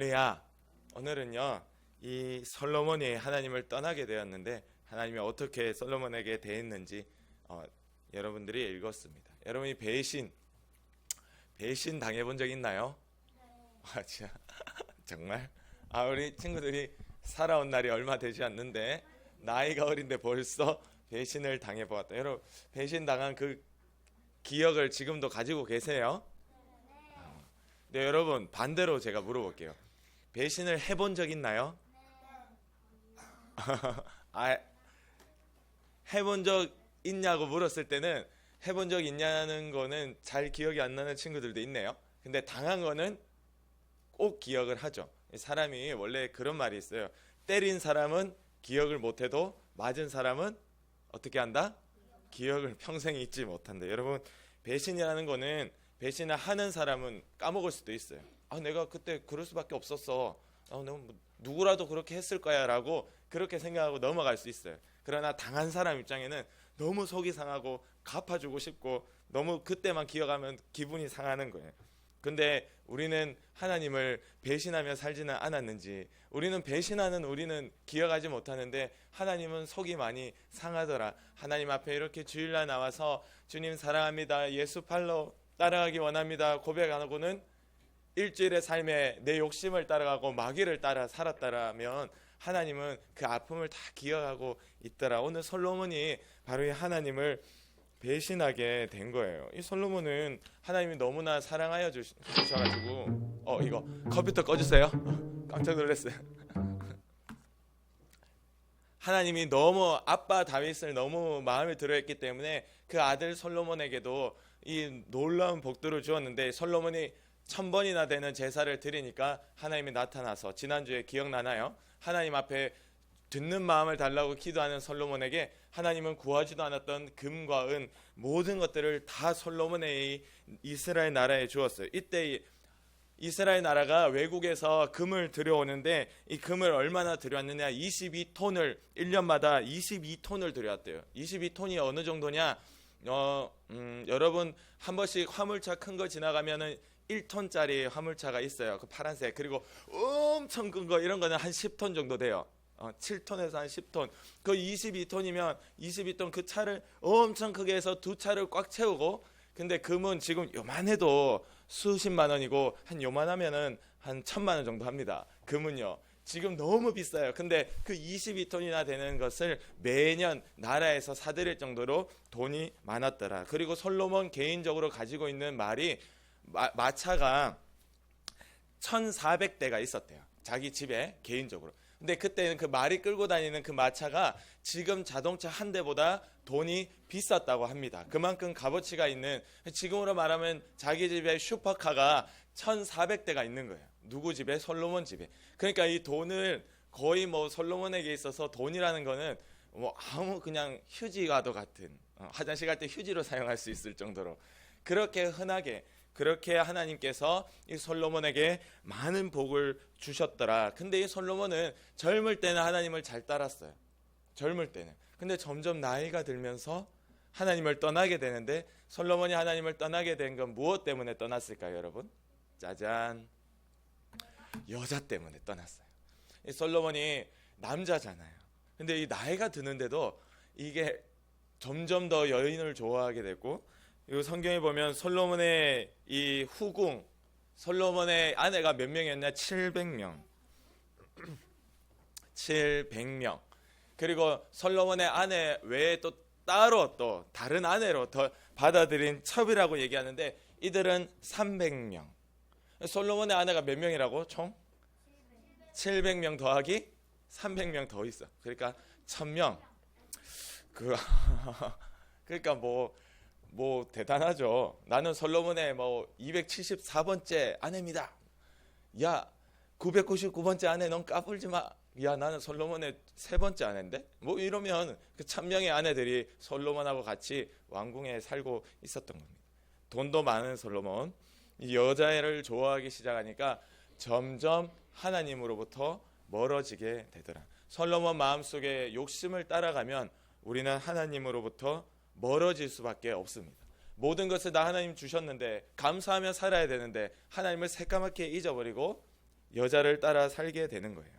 할렐루야. 오늘은요, 이 솔로몬이 하나님을 떠나게 되었는데 하나님이 어떻게 솔로몬에게 대했는지 여러분들이 읽었습니다. 여러분이 배신 당해본 적 있나요? 진짜 정말 우리 친구들이 살아온 날이 얼마 되지 않는데 나이가 어린데 벌써 배신을 당해보았다. 여러분, 배신 당한 그 기억을 지금도 가지고 계세요? 네, 여러분, 반대로 제가 물어볼게요. 배신을 해본 적 있나요? 아, 해본 적 있냐고 물었을 때는 해본 적 있냐는 거는 잘 기억이 안 나는 친구들도 있네요. 근데 당한 거는 꼭 기억을 하죠. 사람이 원래 그런 말이 있어요. 때린 사람은 기억을 못해도 맞은 사람은 어떻게 한다? 기억을 평생 잊지 못한다. 여러분, 배신이라는 거는 배신을 하는 사람은 까먹을 수도 있어요. 내가 그때 그럴 수밖에 없었어. 내가 누구라도 그렇게 했을 거야 라고 그렇게 생각하고 넘어갈 수 있어요. 그러나 당한 사람 입장에는 너무 속이 상하고 갚아주고 싶고 너무 그때만 기억하면 기분이 상하는 거예요. 근데 우리는 하나님을 배신하며 살지는 않았는지, 우리는 기억하지 못하는데 하나님은 속이 많이 상하더라. 하나님 앞에 이렇게 주일날 나와서 주님 사랑합니다, 예수 팔로 따라가기 원합니다 고백 안 하고는 일주일의 삶에 내 욕심을 따라가고 마귀를 따라 살았다라면 하나님은 그 아픔을 다 기억하고 있더라. 오늘 솔로몬이 바로 이 하나님을 배신하게 된 거예요. 이 솔로몬은 하나님이 너무나 사랑하여 주셔가지고 이거 컴퓨터 꺼주세요. 깜짝 놀랐어요. 하나님이 너무 아빠 다윗을 너무 마음에 들어했기 때문에 그 아들 솔로몬에게도 이 놀라운 복들을 주었는데, 솔로몬이 1000번이나 되는 제사를 드리니까 하나님이 나타나서, 지난주에 기억나나요? 하나님 앞에 듣는 마음을 달라고 기도하는 솔로몬에게 하나님은 구하지도 않았던 금과 은 모든 것들을 다 솔로몬의 이스라엘 나라에 주었어요. 이때 이스라엘 나라가 외국에서 금을 들여오는데 이 금을 얼마나 들여왔느냐, 22톤을 1년마다 22톤을 들여왔대요. 22톤이 어느 정도냐, 여러분 한 번씩 화물차 큰 거 지나가면은 1톤짜리 화물차가 있어요. 그 파란색. 그리고 엄청 큰 거 이런 거는 한 10톤 정도 돼요. 7톤에서 한 10톤. 그 22톤이면 22톤 그 차를 엄청 크게 해서 두 차를 꽉 채우고, 근데 금은 지금 요만해도 수십만 원이고 한 요만하면은 한 1000만 원 정도 합니다. 금은요. 지금 너무 비싸요. 근데 그 22톤이나 되는 것을 매년 나라에서 사들일 정도로 돈이 많았더라. 그리고 솔로몬 개인적으로 가지고 있는 말이 마차가 1400대가 있었대요. 자기 집에 개인적으로. 근데 그때는 그 말이 끌고 다니는 그 마차가 지금 자동차 한 대보다 돈이 비쌌다고 합니다. 그만큼 값어치가 있는, 지금으로 말하면 자기 집에 슈퍼카가 1400대가 있는 거예요. 누구 집에? 솔로몬 집에. 그러니까 이 돈을 거의 솔로몬에게 있어서 돈이라는 거는 아무 그냥 휴지와도 같은, 화장실 갈 때 휴지로 사용할 수 있을 정도로 그렇게 흔하게, 그렇게 하나님께서 이 솔로몬에게 많은 복을 주셨더라. 근데 이 솔로몬은 젊을 때는 하나님을 잘 따랐어요. 젊을 때는. 근데 점점 나이가 들면서 하나님을 떠나게 되는데, 솔로몬이 하나님을 떠나게 된 건 무엇 때문에 떠났을까요, 여러분? 짜잔. 여자 때문에 떠났어요. 이 솔로몬이 남자잖아요. 근데 이 나이가 드는데도 이게 점점 더 여인을 좋아하게 됐고, 이 성경에 보면 솔로몬의 이 후궁, 솔로몬의 아내가 몇 명이었냐? 700명. 700명. 그리고 솔로몬의 아내 외에 또 따로 또 다른 아내로 더 받아들인 첩이라고 얘기하는데, 이들은 300명. 솔로몬의 아내가 몇 명이라고? 총 700명 더하기 300명 더 있어. 그러니까 1000명. 그러니까 대단하죠. 나는 솔로몬의 274번째 아내입니다. 야, 999번째 아내 넌 까불지 마. 야, 나는 솔로몬의 3번째 아내인데? 이러면 그 1000명의 아내들이 솔로몬하고 같이 왕궁에 살고 있었던 겁니다. 돈도 많은 솔로몬, 이 여자애를 좋아하기 시작하니까 점점 하나님으로부터 멀어지게 되더라. 솔로몬 마음속에 욕심을 따라가면 우리는 하나님으로부터 멀어질 수밖에 없습니다. 모든 것을 다 하나님 주셨는데 감사하며 살아야 되는데 하나님을 새까맣게 잊어버리고 여자를 따라 살게 되는 거예요.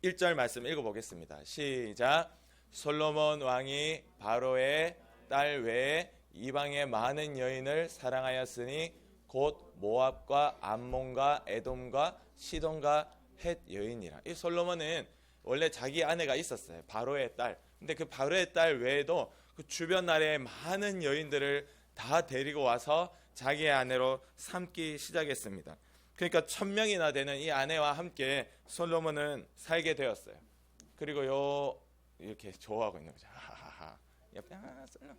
1절 말씀 읽어보겠습니다. 시작. 솔로몬 왕이 바로의 딸 외에 이방의 많은 여인을 사랑하였으니 곧 모압과 암몬과 에돔과 시돈과 헷 여인이라. 이 솔로몬은 원래 자기 아내가 있었어요. 바로의 딸. 근데 그 바로의 딸 외에도 그 주변 나라의 많은 여인들을 다 데리고 와서 자기의 아내로 삼기 시작했습니다. 그러니까 1000명이나 되는 이 아내와 함께 솔로몬은 살게 되었어요. 그리고 이렇게 좋아하고 있는 거죠. 하하하. 옆에 솔로몬.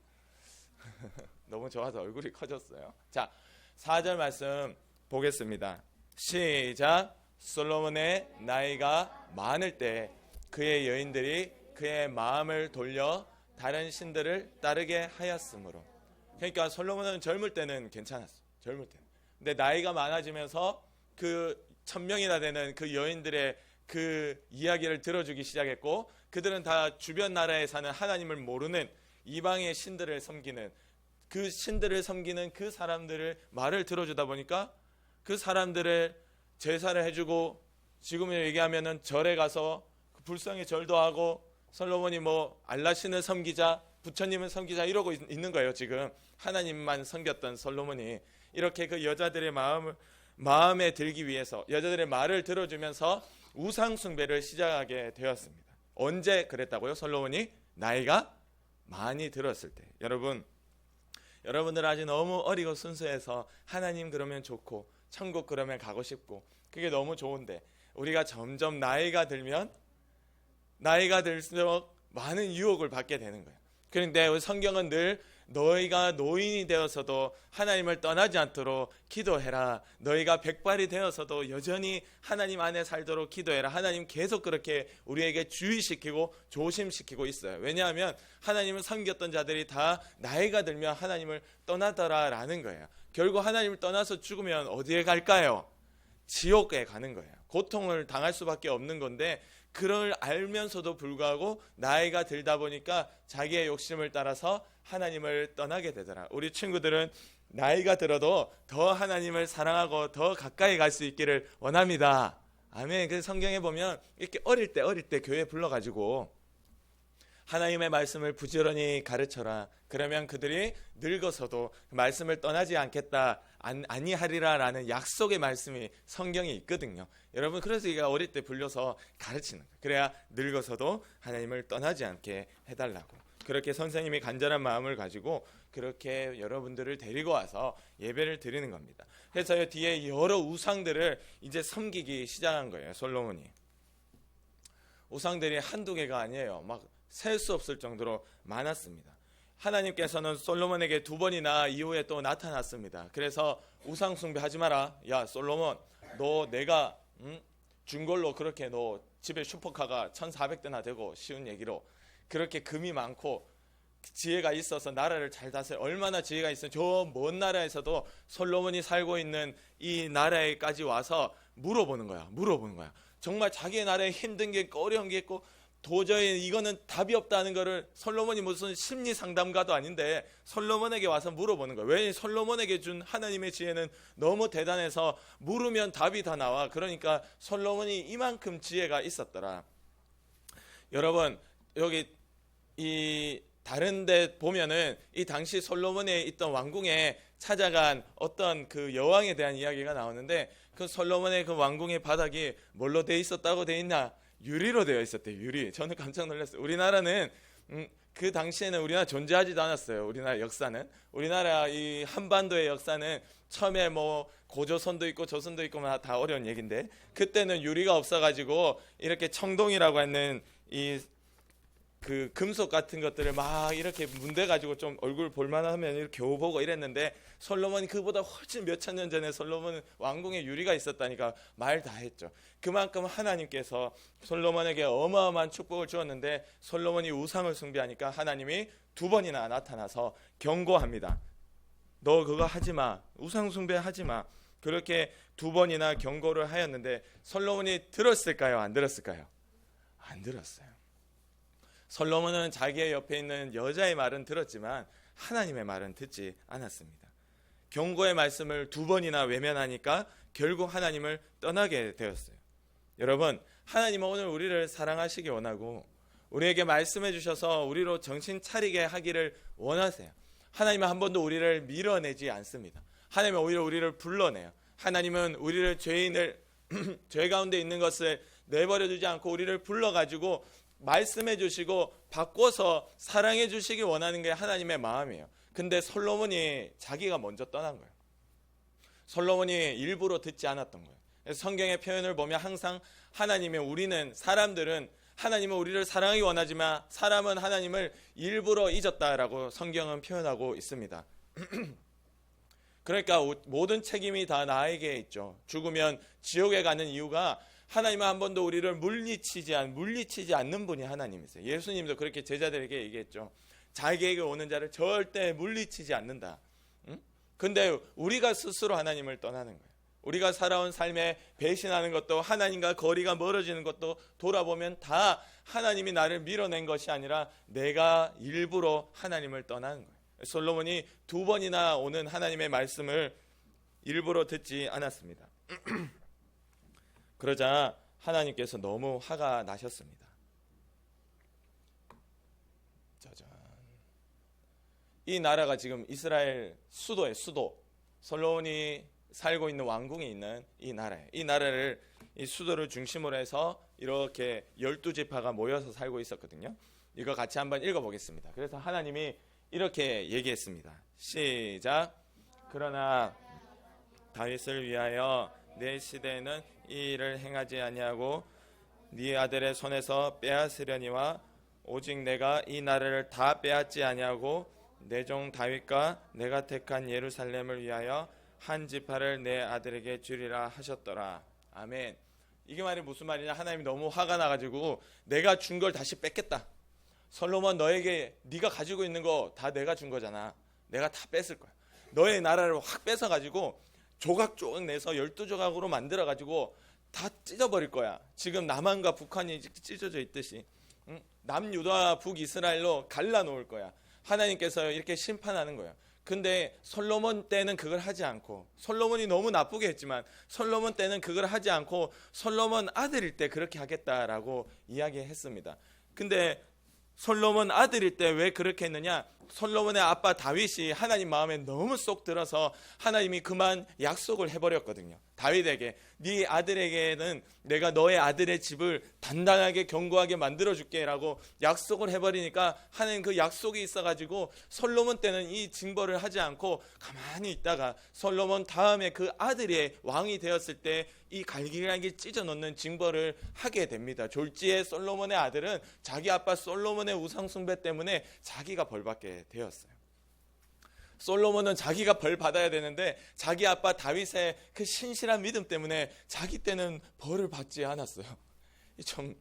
너무 좋아서 얼굴이 커졌어요. 자, 4절 말씀 보겠습니다. 시작. 솔로몬의 나이가 많을 때 그의 여인들이 그의 마음을 돌려 다른 신들을 따르게 하였으므로. 그러니까 솔로몬은 젊을 때는 괜찮았어. 젊을 때는. 근데 나이가 많아지면서 그 1000명이나 되는 그 여인들의 그 이야기를 들어주기 시작했고, 그들은 다 주변 나라에 사는 하나님을 모르는 이방의 신들을 섬기는, 그 신들을 섬기는 그 사람들을 말을 들어주다 보니까 그 사람들을 제사를 해주고, 지금 얘기하면은 절에 가서 불상에 절도 하고, 솔로몬이 뭐 알라신을 섬기자, 부처님을 섬기자 이러고 있는 거예요. 지금 하나님만 섬겼던 솔로몬이 이렇게 그 여자들의 마음에 들기 위해서 여자들의 말을 들어주면서 우상 숭배를 시작하게 되었습니다. 언제 그랬다고요? 솔로몬이 나이가 많이 들었을 때. 여러분들 아직 너무 어리고 순수해서 하나님 그러면 좋고 천국 그러면 가고 싶고 그게 너무 좋은데, 우리가 점점 나이가 들면 나이가 들수록 많은 유혹을 받게 되는 거예요. 그런데 성경은 늘 너희가 노인이 되어서도 하나님을 떠나지 않도록 기도해라. 너희가 백발이 되어서도 여전히 하나님 안에 살도록 기도해라. 하나님 계속 그렇게 우리에게 주의시키고 조심시키고 있어요. 왜냐하면 하나님을 섬겼던 자들이 다 나이가 들면 하나님을 떠나더라라는 거예요. 결국 하나님을 떠나서 죽으면 어디에 갈까요? 지옥에 가는 거예요. 고통을 당할 수밖에 없는 건데, 그걸 알면서도 불구하고 나이가 들다 보니까 자기의 욕심을 따라서 하나님을 떠나게 되더라. 우리 친구들은 나이가 들어도 더 하나님을 사랑하고 더 가까이 갈 수 있기를 원합니다. 아멘. 그 성경에 보면 이렇게 어릴 때 교회에 불러가지고 하나님의 말씀을 부지런히 가르쳐라. 그러면 그들이 늙어서도 말씀을 떠나지 않겠다, 아니하리라라는 약속의 말씀이 성경에 있거든요. 여러분, 그래서 이가 어릴 때 불려서 가르치는 거예요. 그래야 늙어서도 하나님을 떠나지 않게 해달라고. 그렇게 선생님이 간절한 마음을 가지고 그렇게 여러분들을 데리고 와서 예배를 드리는 겁니다. 그래서 뒤에 여러 우상들을 이제 섬기기 시작한 거예요. 솔로몬이. 우상들이 한두 개가 아니에요. 막 셀 수 없을 정도로 많았습니다. 하나님께서는 솔로몬에게 2번이나 이후에 또 나타났습니다. 그래서 우상 숭배하지 마라. 야 솔로몬, 너 내가 준 걸로 그렇게 너 집에 슈퍼카가 1400대나 되고, 쉬운 얘기로 그렇게 금이 많고 지혜가 있어서 나라를 잘 다스려, 얼마나 지혜가 있어, 저 먼 나라에서도 솔로몬이 살고 있는 이 나라에까지 와서 물어보는 거야. 정말 자기의 나라에 힘든 게 있고 어려운 게 있고 도저히 이거는 답이 없다는 거를, 솔로몬이 무슨 심리 상담가도 아닌데 솔로몬에게 와서 물어보는 거예요. 왜? 솔로몬에게 준 하나님의 지혜는 너무 대단해서 물으면 답이 다 나와. 그러니까 솔로몬이 이만큼 지혜가 있었더라. 여러분, 여기 이 다른 데 보면은 이 당시 솔로몬에 있던 왕궁에 찾아간 어떤 그 여왕에 대한 이야기가 나오는데, 그 솔로몬의 그 왕궁의 바닥이 뭘로 돼 있었다고 돼 있나? 유리로 되어 있었대요. 유리. 저는 깜짝 놀랐어요. 우리나라는 그 당시에는 우리나라 존재하지도 않았어요. 우리나라 역사는, 우리나라 이 한반도의 역사는 처음에 뭐 고조선도 있고 조선도 있고 다 어려운 얘기인데, 그때는 유리가 없어가지고 이렇게 청동이라고 하는 이 그 금속 같은 것들을 막 이렇게 문대가지고 좀 얼굴 볼만하면 이렇게 겨우 보고 이랬는데, 솔로몬이 그보다 훨씬 몇천 년 전에 솔로몬 왕궁에 유리가 있었다니까 말 다 했죠. 그만큼 하나님께서 솔로몬에게 어마어마한 축복을 주었는데, 솔로몬이 우상을 숭배하니까 하나님이 2번이나 나타나서 경고합니다. 너 그거 하지마, 우상 숭배하지마. 그렇게 2번이나 경고를 하였는데 솔로몬이 들었을까요? 안 들었을까요? 안 들었어요. 솔로몬은 자기의 옆에 있는 여자의 말은 들었지만 하나님의 말은 듣지 않았습니다. 경고의 말씀을 2번이나 외면하니까 결국 하나님을 떠나게 되었어요. 여러분, 하나님은 오늘 우리를 사랑하시기 원하고 우리에게 말씀해 주셔서 우리로 정신 차리게 하기를 원하세요. 하나님은 한 번도 우리를 밀어내지 않습니다. 하나님은 오히려 우리를 불러내요. 하나님은 우리를 죄 가운데 있는 것을 내버려 두지 않고 우리를 불러가지고 말씀해 주시고 바꿔서 사랑해 주시기 원하는 게 하나님의 마음이에요. 근데 솔로몬이 자기가 먼저 떠난 거예요. 솔로몬이 일부러 듣지 않았던 거예요. 성경의 표현을 보면 항상 사람들은 하나님은 우리를 사랑하기 원하지만 사람은 하나님을 일부러 잊었다라고 성경은 표현하고 있습니다. 그러니까 모든 책임이 다 나에게 있죠. 죽으면 지옥에 가는 이유가 하나님은 한 번도 우리를 물리치지 않는 분이 하나님이세요. 예수님도 그렇게 제자들에게 얘기했죠. 자기에게 오는 자를 절대 물리치지 않는다. 근데 우리가 스스로 하나님을 떠나는 거예요. 우리가 살아온 삶에 배신하는 것도 하나님과 거리가 멀어지는 것도 돌아보면 다 하나님이 나를 밀어낸 것이 아니라 내가 일부러 하나님을 떠나는 거예요. 솔로몬이 2번이나 오는 하나님의 말씀을 일부러 듣지 않았습니다. 그러자 하나님께서 너무 화가 나셨습니다. 짜잔. 이 나라가 지금 이스라엘 수도의 수도, 솔로몬이 살고 있는 왕궁이 있는 이 나라예요. 이 나라를 이 수도를 중심으로 해서 이렇게 12지파가 모여서 살고 있었거든요. 이거 같이 한번 읽어보겠습니다. 그래서 하나님이 이렇게 얘기했습니다. 시작. 그러나 다윗을 위하여 내 시대에는 이 일을 행하지 아니하고 네 아들의 손에서 빼앗으려니와 오직 내가 이 나라를 다 빼앗지 아니하고 내 종 다윗과 내가 택한 예루살렘을 위하여 한 지파를 내 아들에게 주리라 하셨더라. 아멘. 이게 말이 무슨 말이냐? 하나님이 너무 화가 나가지고 내가 준 걸 다시 뺏겠다. 솔로몬, 너에게 네가 가지고 있는 거 다 내가 준 거잖아. 내가 다 뺏을 거야. 너의 나라를 확 뺏어가지고 조각조각 내서 12조각으로 만들어가지고 다 찢어버릴 거야. 지금 남한과 북한이 찢어져 있듯이 남유다 북이스라엘로 갈라놓을 거야. 하나님께서 이렇게 심판하는 거예요. 근데 솔로몬 때는 그걸 하지 않고, 솔로몬이 너무 나쁘게 했지만 솔로몬 때는 그걸 하지 않고 솔로몬 아들일 때 그렇게 하겠다라고 이야기했습니다. 근데 솔로몬 아들일 때 왜 그렇게 했느냐? 솔로몬의 아빠 다윗이 하나님 마음에 너무 쏙 들어서 하나님이 그만 약속을 해버렸거든요. 다윗에게 네 아들에게는 내가 너의 아들의 집을 단단하게 견고하게 만들어줄게 라고 약속을 해버리니까 하나님 그 약속이 있어가지고 솔로몬 때는 이 징벌을 하지 않고 가만히 있다가 솔로몬 다음에 그 아들이 왕이 되었을 때 이 갈기갈기 찢어놓는 징벌을 하게 됩니다. 졸지에 솔로몬의 아들은 자기 아빠 솔로몬의 우상숭배 때문에 자기가 벌받게 되었어요. 솔로몬은 자기가 벌 받아야 되는데 자기 아빠 다윗의 그 신실한 믿음 때문에 자기 때는 벌을 받지 않았어요. 좀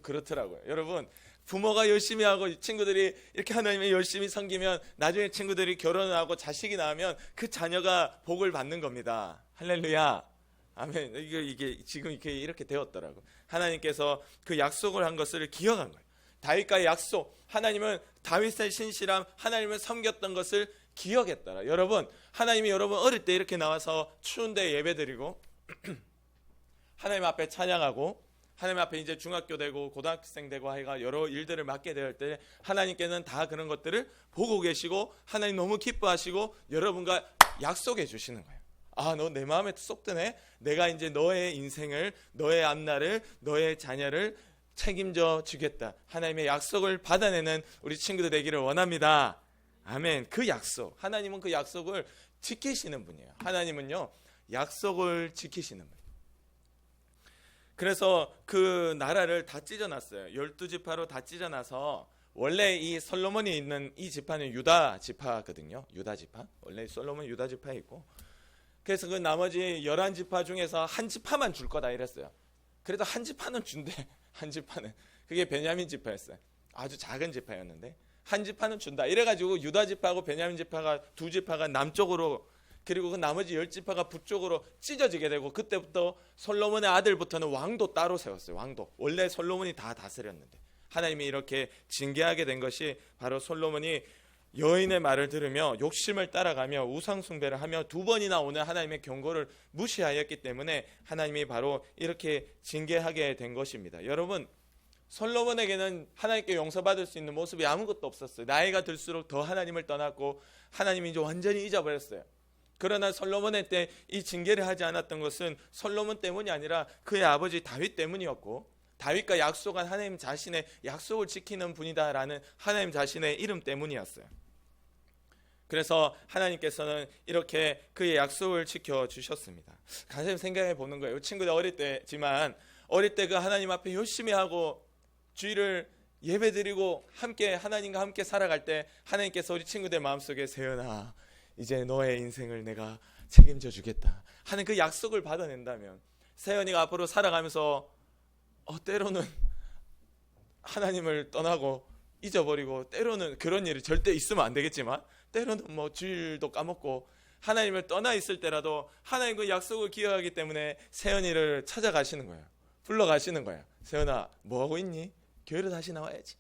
그렇더라고요. 여러분, 부모가 열심히 하고 친구들이 이렇게 하나님을 열심히 섬기면 나중에 친구들이 결혼을 하고 자식이 나오면 그 자녀가 복을 받는 겁니다. 할렐루야. 아멘. 이게 지금 이렇게 되었더라고. 하나님께서 그 약속을 한 것을 기억한 거예요. 다윗과의 약속, 하나님은 다윗의 신실함, 하나님을 섬겼던 것을 기억했더라. 여러분, 하나님이 여러분 어릴 때 이렇게 나와서 추운데 예배드리고 하나님 앞에 찬양하고 하나님 앞에 이제 중학교 되고 고등학생 되고 해가 여러 일들을 맡게 될 때 하나님께는 다 그런 것들을 보고 계시고 하나님 너무 기뻐하시고 여러분과 약속해 주시는 거예요. 아, 너 내 마음에 쏙 드네. 내가 이제 너의 인생을, 너의 앞날을, 너의 자녀를 책임져 주겠다. 하나님의 약속을 받아내는 우리 친구들 되기를 원합니다. 아멘. 그 약속, 하나님은 그 약속을 지키시는 분이에요. 하나님은요, 약속을 지키시는 분이에요. 그래서 그 나라를 다 찢어놨어요. 12지파로 다 찢어놔서 원래 이 솔로몬이 있는 이 지파는 유다 지파거든요. 유다 지파. 원래 솔로몬 유다 지파에 있고, 그래서 그 나머지 11지파 중에서 한 지파만 줄 거다 이랬어요. 그래도 한 지파는 준대. 한 지파는. 그게 베냐민 지파였어요. 아주 작은 지파였는데 한 지파는 준다. 이래가지고 유다 지파하고 베냐민 지파가 두 지파가 남쪽으로, 그리고 그 나머지 10지파가 북쪽으로 찢어지게 되고, 그때부터 솔로몬의 아들부터는 왕도 따로 세웠어요. 왕도. 원래 솔로몬이 다 다스렸는데 하나님이 이렇게 징계하게 된 것이 바로 솔로몬이 여인의 말을 들으며 욕심을 따라가며 우상 숭배를 하며 2번이나 오는 하나님의 경고를 무시하였기 때문에 하나님이 바로 이렇게 징계하게 된 것입니다. 여러분, 솔로몬에게는 하나님께 용서받을 수 있는 모습이 아무것도 없었어요. 나이가 들수록 더 하나님을 떠났고 하나님이 이제 완전히 잊어버렸어요. 그러나 솔로몬의 때 이 징계를 하지 않았던 것은 솔로몬 때문이 아니라 그의 아버지 다윗 때문이었고, 다윗과 약속한 하나님 자신의 약속을 지키는 분이다라는 하나님 자신의 이름 때문이었어요. 그래서 하나님께서는 이렇게 그의 약속을 지켜주셨습니다. 가슴 생각해 보는 거예요. 친구들 어릴 때지만 어릴 때 그 하나님 앞에 열심히 하고 주일을 예배드리고 함께 하나님과 함께 살아갈 때 하나님께서 우리 친구들 마음속에 세연아 이제 너의 인생을 내가 책임져 주겠다 하는 그 약속을 받아낸다면 세연이가 앞으로 살아가면서 때로는 하나님을 떠나고 잊어버리고 때로는 그런 일이 절대 있으면 안 되겠지만 때로는 뭐 주일도 까먹고 하나님을 떠나 있을 때라도 하나님 그 약속을 기억하기 때문에 세연이를 찾아가시는 거예요. 불러가시는 거예요. 세연아 뭐하고 있니? 교회로 다시 나와야지.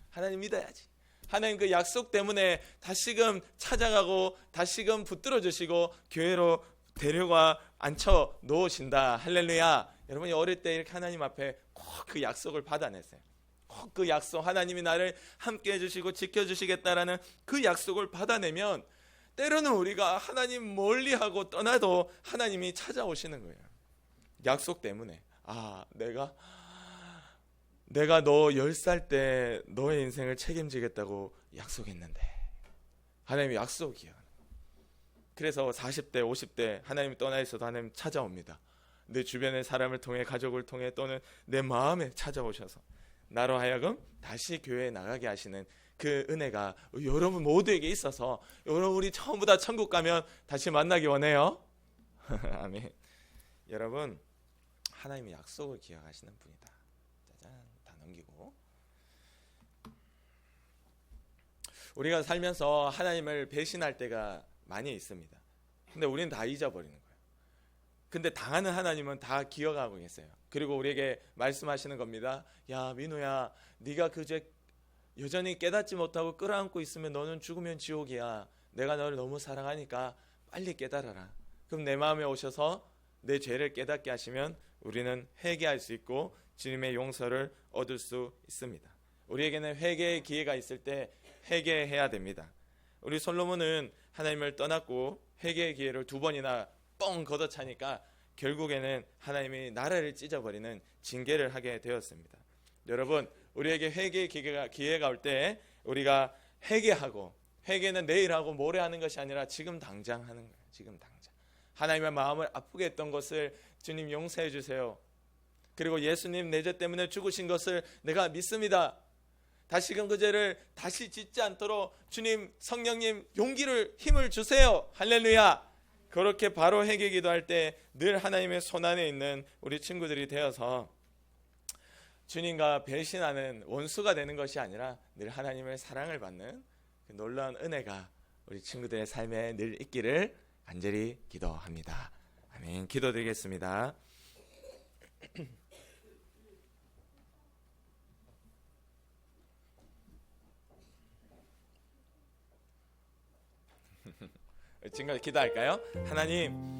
하나님 믿어야지. 하나님 그 약속 때문에 다시금 찾아가고 다시금 붙들어 주시고 교회로 데려가 앉혀 놓으신다. 할렐루야. 여러분이 어릴 때 이렇게 하나님 앞에 꼭 그 약속을 받아냈어요. 꼭 그 약속, 하나님이 나를 함께 해주시고 지켜주시겠다라는 그 약속을 받아내면 때로는 우리가 하나님 멀리하고 떠나도 하나님이 찾아오시는 거예요. 약속 때문에 내가 너 10살 때 너의 인생을 책임지겠다고 약속했는데 하나님이 약속을 기억하는 거예요. 그래서 40대 50대 하나님이 떠나 있어도 하나님 찾아옵니다. 내 주변의 사람을 통해 가족을 통해 또는 내 마음에 찾아오셔서 나로 하여금 다시 교회에 나가게 하시는 그 은혜가 여러분 모두에게 있어서 여러분 우리 전부 다 천국 가면 다시 만나기 원해요. 아멘. 여러분 하나님의 약속을 기억하시는 분이다. 짜잔 다 넘기고 우리가 살면서 하나님을 배신할 때가 많이 있습니다. 근데 우리는 다 잊어버리는 거예요. 근데 당하는 하나님은 다 기억하고 계세요. 그리고 우리에게 말씀하시는 겁니다. 야 민우야 네가 그제 여전히 깨닫지 못하고 끌어안고 있으면 너는 죽으면 지옥이야. 내가 너를 너무 사랑하니까 빨리 깨달아라. 그럼 내 마음에 오셔서 내 죄를 깨닫게 하시면 우리는 회개할 수 있고 주님의 용서를 얻을 수 있습니다. 우리에게는 회개의 기회가 있을 때 회개해야 됩니다. 우리 솔로몬은 하나님을 떠났고 회개의 기회를 2번이나 뻥 걷어차니까 결국에는 하나님이 나라를 찢어버리는 징계를 하게 되었습니다. 여러분 우리에게 회개의 기회가 올 때 우리가 회개하고, 회개는 내일 하고 모레 하는 것이 아니라 지금 당장 하는 거예요. 지금 당장 하나님의 마음을 아프게 했던 것을 주님 용서해 주세요. 그리고 예수님 내 죄 때문에 죽으신 것을 내가 믿습니다. 다시금 그 죄를 다시 짓지 않도록 주님 성령님 용기를 힘을 주세요. 할렐루야. 그렇게 바로 회개 기도할 때 늘 하나님의 손안에 있는 우리 친구들이 되어서 주님과 배신하는 원수가 되는 것이 아니라 늘 하나님의 사랑을 받는 그 놀라운 은혜가 우리 친구들의 삶에 늘 있기를 간절히 기도합니다. 아멘. 기도드리겠습니다. 지금까지 기도할까요? 하나님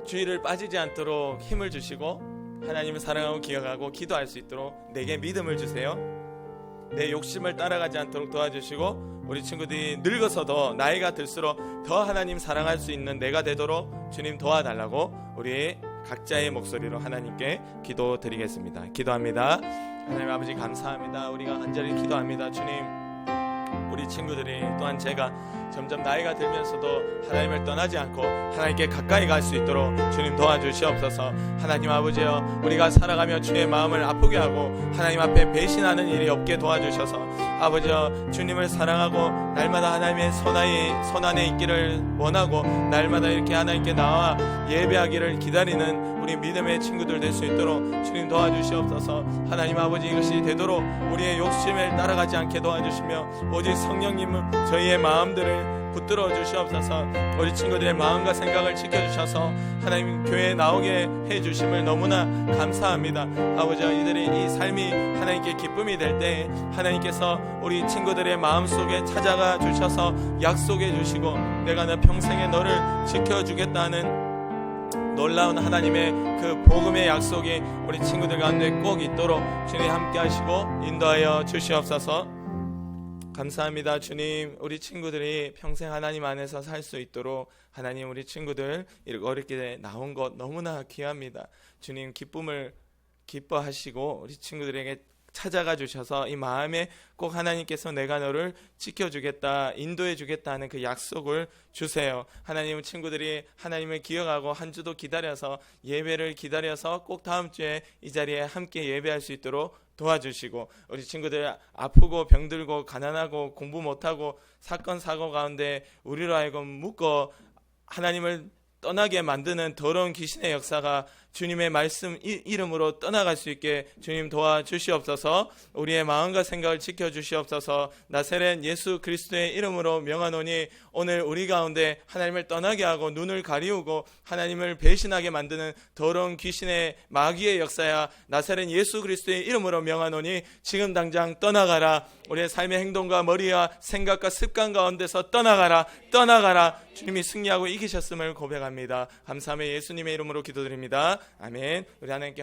주의를 빠지지 않도록 힘을 주시고 하나님을 사랑하고 기억하고 기도할 수 있도록 내게 믿음을 주세요. 내 욕심을 따라가지 않도록 도와주시고 우리 친구들이 늙어서도 나이가 들수록 더 하나님 사랑할 수 있는 내가 되도록 주님 도와달라고 우리 각자의 목소리로 하나님께 기도드리겠습니다. 기도합니다. 하나님 아버지 감사합니다. 우리가 간절히 기도합니다. 주님 우리 친구들이 또한 제가 점점 나이가 들면서도 하나님을 떠나지 않고 하나님께 가까이 갈 수 있도록 주님 도와주시옵소서. 하나님 아버지여 우리가 살아가며 주의 마음을 아프게 하고 하나님 앞에 배신하는 일이 없게 도와주셔서 아버지여 주님을 사랑하고 날마다 하나님의 손 안에 있기를 원하고 날마다 이렇게 하나님께 나와 예배하기를 기다리는 우리 믿음의 친구들 될 수 있도록 주님 도와주시옵소서. 하나님 아버지, 이것이 되도록 우리의 욕심을 따라가지 않게 도와주시며 오직 성령님은 저희의 마음들을 붙들어 주시옵소서. 우리 친구들의 마음과 생각을 지켜주셔서 하나님 교회에 나오게 해주심을 너무나 감사합니다. 아버지, 이들의 이 삶이 하나님께 기쁨이 될 때 하나님께서 우리 친구들의 마음속에 찾아가 주셔서 약속해 주시고 내가 너 평생에 너를 지켜주겠다는 놀라운 하나님의 그 복음의 약속이 우리 친구들 가운데 꼭 있도록 주님 함께 하시고 인도하여 주시옵소서. 감사합니다. 주님, 우리 친구들이 평생 하나님 안에서 살 수 있도록 하나님, 우리 친구들 이렇게 어렵게 나온 것 너무나 귀합니다. 주님, 기쁨을 기뻐하시고 우리 친구들에게 찾아가 주셔서 이 마음에 꼭 하나님께서 내가 너를 지켜주겠다, 인도해 주겠다는 그 약속을 주세요. 하나님, 친구들이 하나님을 기억하고 한 주도 기다려서 예배를 기다려서 꼭 다음 주에 이 자리에 함께 예배할 수 있도록 도와주시고 우리 친구들 아프고 병들고 가난하고 공부 못하고 사건 사고 가운데 우리로 하여금 묶어 하나님을 떠나게 만드는 더러운 귀신의 역사가 주님의 말씀 이름으로 떠나갈 수 있게 주님 도와주시옵소서. 우리의 마음과 생각을 지켜주시옵소서. 나사렛 예수 그리스도의 이름으로 명하노니 오늘 우리 가운데 하나님을 떠나게 하고 눈을 가리우고 하나님을 배신하게 만드는 더러운 귀신의 마귀의 역사야 나사렛 예수 그리스도의 이름으로 명하노니 지금 당장 떠나가라. 우리의 삶의 행동과 머리와 생각과 습관 가운데서 떠나가라. 주님이 승리하고 이기셨음을 고백합니다. 감사하며 예수님의 이름으로 기도드립니다. 아멘. 우리 하나님께